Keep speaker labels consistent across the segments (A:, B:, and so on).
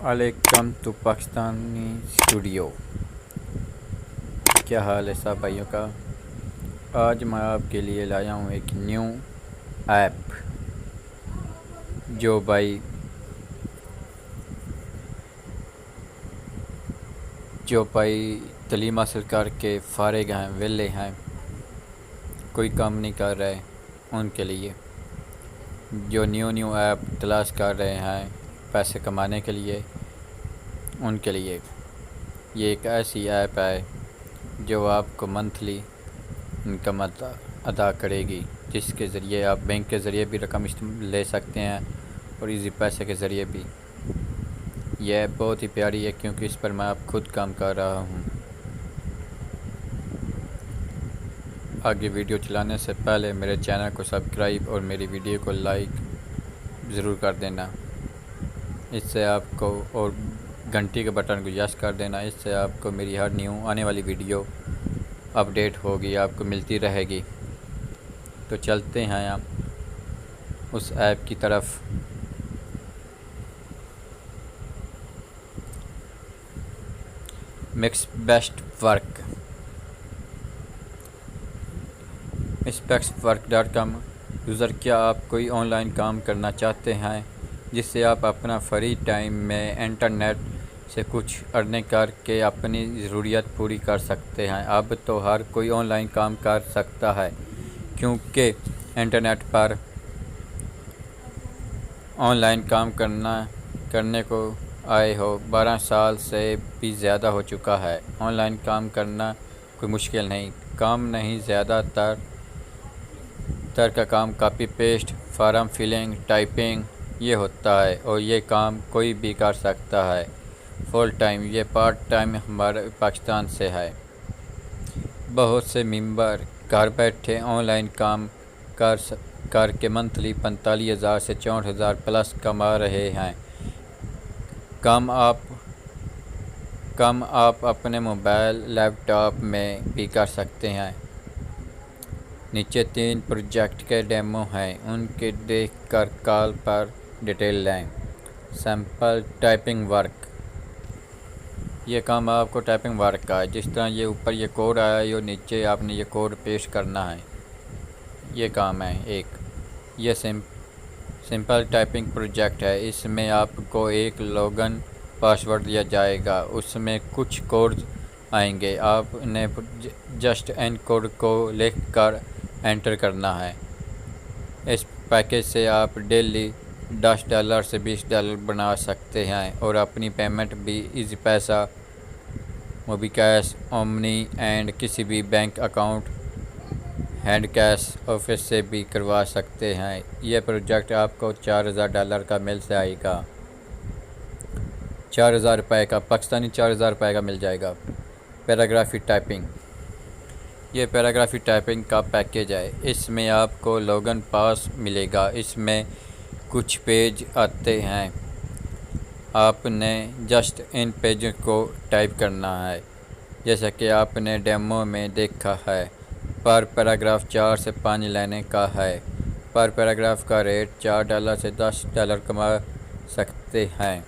A: علیکم تو پاکستانی اسٹوڈیو، کیا حال ہے سب بھائیوں کا؟ آج میں آپ کے لیے لایا ہوں ایک نیو ایپ جو بھائی تعلیم حاصل کر کے فارغ ہیں، ویلے ہیں، کوئی کام نہیں کر رہے، ان کے لیے جو نیو ایپ تلاش کر رہے ہیں پیسے کمانے کے لیے، ان کے لیے یہ ایک ایسی ایپ ہے جو آپ کو منتھلی انکم ادا کرے گی، جس کے ذریعے آپ بینک کے ذریعے بھی رقم لے سکتے ہیں اور ایزی پیسے کے ذریعے بھی۔ یہ ایپ بہت ہی پیاری ہے کیونکہ اس پر میں آپ خود کام کر رہا ہوں۔ آگے ویڈیو چلانے سے پہلے میرے چینل کو سبسکرائب اور میری ویڈیو کو لائک ضرور کر دینا، اس سے آپ کو، اور گھنٹی کے بٹن کو یس کر دینا، اس سے آپ کو میری ہر نیو آنے والی ویڈیو اپڈیٹ ہوگی، آپ کو ملتی رہے گی۔ تو چلتے ہیں آپ اس ایپ کی طرف۔ MixBestWork MixBestWork.com یوزر، کیا آپ کوئی آن لائن کام کرنا چاہتے ہیں جس سے آپ اپنا فری ٹائم میں انٹرنیٹ سے کچھ ارننگ کر کے اپنی ضروریات پوری کر سکتے ہیں؟ اب تو ہر کوئی آن لائن کام کر سکتا ہے کیونکہ انٹرنیٹ پر آن لائن کام کرنے کو آئے ہو 12 سال سے بھی زیادہ ہو چکا ہے۔ آن لائن کام کرنا کوئی مشکل نہیں، کام نہیں، زیادہ تر کا کام copy paste, form filling, typing یہ ہوتا ہے، اور یہ کام کوئی بھی کر سکتا ہے فل ٹائم۔ یہ پارٹ ٹائم ہمارے پاکستان سے ہے۔ بہت سے ممبر گھر بیٹھے آن لائن کام کر کے منتھلی 45,000 سے 64,000 پلس کما رہے ہیں۔ کم آپ اپنے موبائل لیپ ٹاپ میں بھی کر سکتے ہیں۔ نیچے 3 پروجیکٹ کے ڈیمو ہیں، ان کے دیکھ کر کال پر ڈیٹیل لیں۔ سمپل ٹائپنگ ورک، یہ کام آپ کو ٹائپنگ ورک کا ہے، جس طرح یہ اوپر یہ کوڈ آیا ہے اور نیچے آپ نے یہ کوڈ پیسٹ کرنا ہے، یہ کام ہے ایک۔ یہ سمپل ٹائپنگ پروجیکٹ ہے، اس میں آپ کو ایک لاگن پاسورڈ دیا جائے گا، اس میں کچھ کوڈز آئیں گے، آپ نے جسٹ ان کوڈ کو لکھ کر انٹر کرنا ہے۔ اس پیکیج سے آپ ڈیلی $10 سے $20 بنا سکتے ہیں اور اپنی پیمنٹ بھی ایزی پیسہ، موبی کیش، اومنی اینڈ کسی بھی bank account, hand cash office سے بھی کروا سکتے ہیں۔ یہ پروجیکٹ آپ کو $4,000 کا مل جائے گا، 4,000 روپے کا، پاکستانی 4,000 روپے کا مل جائے گا۔ پیراگرافی ٹائپنگ، یہ پیراگرافی ٹائپنگ کا پیکیج ہے، اس میں آپ کو لاگن پاس ملے گا، اس میں کچھ پیج آتے ہیں، آپ نے جسٹ ان پیجوں کو ٹائپ کرنا ہے، جیسا کہ آپ نے ڈیمو میں دیکھا ہے۔ پر پیراگراف 4 سے 5 لائنیں کا ہے۔ پر پیراگراف کا ریٹ $4 سے $10 کما سکتے ہیں۔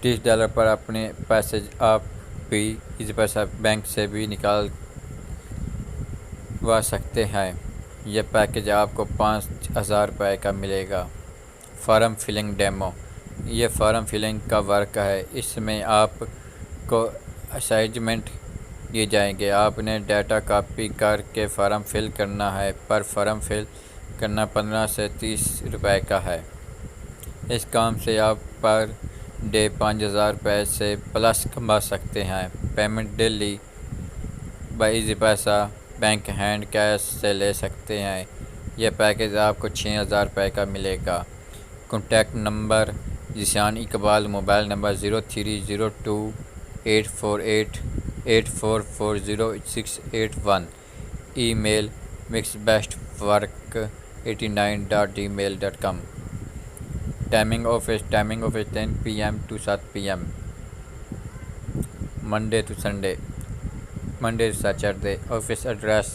A: $30 پر اپنے پیسے آپ بھی ایزی پیسہ بینک سے بھی نکالوا سکتے ہیں۔ یہ پیکیج آپ کو $5,000 روپے کا ملے گا۔ فارم فلنگ ڈیمو، یہ فارم فلنگ کا ورک ہے، اس میں آپ کو اسائنمنٹ دیے جائیں گے، آپ نے ڈیٹا کاپی کر کے فارم فل کرنا ہے۔ پر فارم فل کرنا $15 سے $30 روپے کا ہے۔ اس کام سے آپ پر ڈے $5,000 روپے سے پلس کما سکتے ہیں۔ پیمنٹ ڈیلی بائی ایزی پیسہ بینک ہینڈ کیش سے لے سکتے ہیں۔ یہ پیکیج آپ کو $6,000 روپے کا ملے گا۔ Contact number Zeeshan Iqbal, mobile number 03028448440681، e mail mixbestwork89@gmail.com۔ Timing office 10 PM to 7 PM، Monday to Saturday. Office address,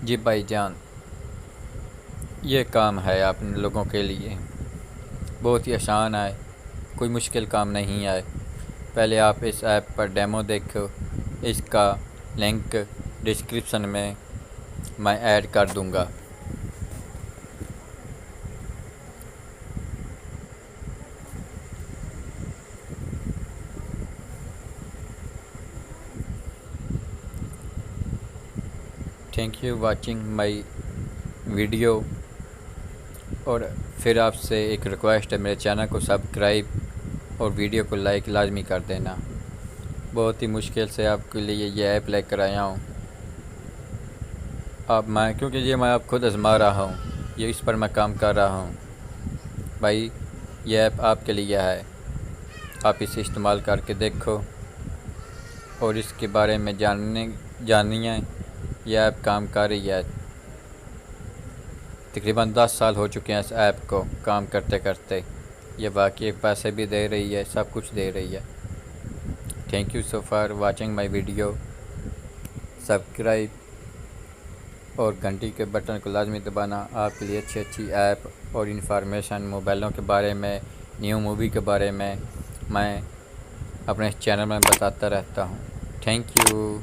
A: جی بھائی جان، یہ کام ہے آپ لوگوں کے لیے۔ بہت ہی آسان ہے، کوئی مشکل کام نہیں ہے۔ پہلے آپ اس ایپ پر ڈیمو دیکھو، اس کا لنک ڈسکرپشن میں ایڈ کر دوں گا۔ Thank you watching my video, اور پھر آپ سے ایک ریکویسٹ ہے، میرے چینل کو سبسکرائب اور ویڈیو کو لائک لازمی کر دینا۔ بہت ہی مشکل سے آپ کے لیے یہ ایپ لے کر آیا ہوں، کیونکہ یہ میں آپ خود آزما رہا ہوں، یہ اس پر میں کام کر رہا ہوں۔ بھائی یہ ایپ آپ کے لیے ہے، آپ اسے استعمال کر کے دیکھو اور اس کے بارے میں جانیے۔ یہ ایپ کام کر رہی ہے، تقریباً 10 سال ہو چکے ہیں اس ایپ کو کام کرتے کرتے۔ یہ باقی پیسے بھی دے رہی ہے، سب کچھ دے رہی ہے۔ Thank you so for watching my video, subscribe اور گھنٹی کے بٹن کو لازمی دبانا۔ آپ کے لیے اچھی ایپ اور انفارمیشن موبائلوں کے بارے میں، نیو مووی کے بارے میں اپنے چینل میں بتاتا رہتا ہوں۔ Thank you.